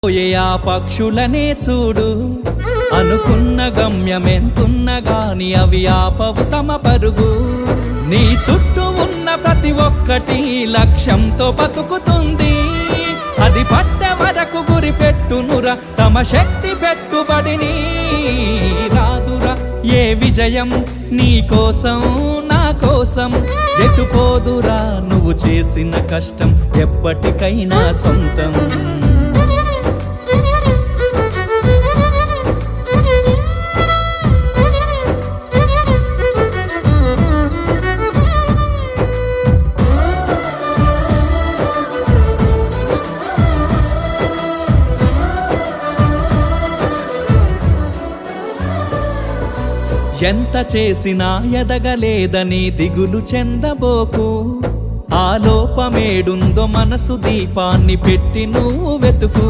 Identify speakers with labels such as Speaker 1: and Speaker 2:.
Speaker 1: పోయే ఆ పక్షులనే చూడు, అనుకున్న గమ్యమెంతున్న గాని అవి ఆపవు తమ పరుగు. నీ చుట్టూ ఉన్న ప్రతి ఒక్కటి లక్ష్యంతో బతుకుతుంది. అది పట్టే వరకు గురి పెట్టునురా తమ శక్తి పెట్టుబడిని. రాదురా ఏ విజయం నీ కోసం నా కోసం, ఎటుపోదురా నువ్వు చేసిన కష్టం ఎప్పటికైనా సొంతం. ఎంత చేసినా ఎదగలేదని దిగులు చెందబోకు. ఆ లోపమేడుందో మనసు దీపాన్ని పెట్టి నువ్వు వెతుకు.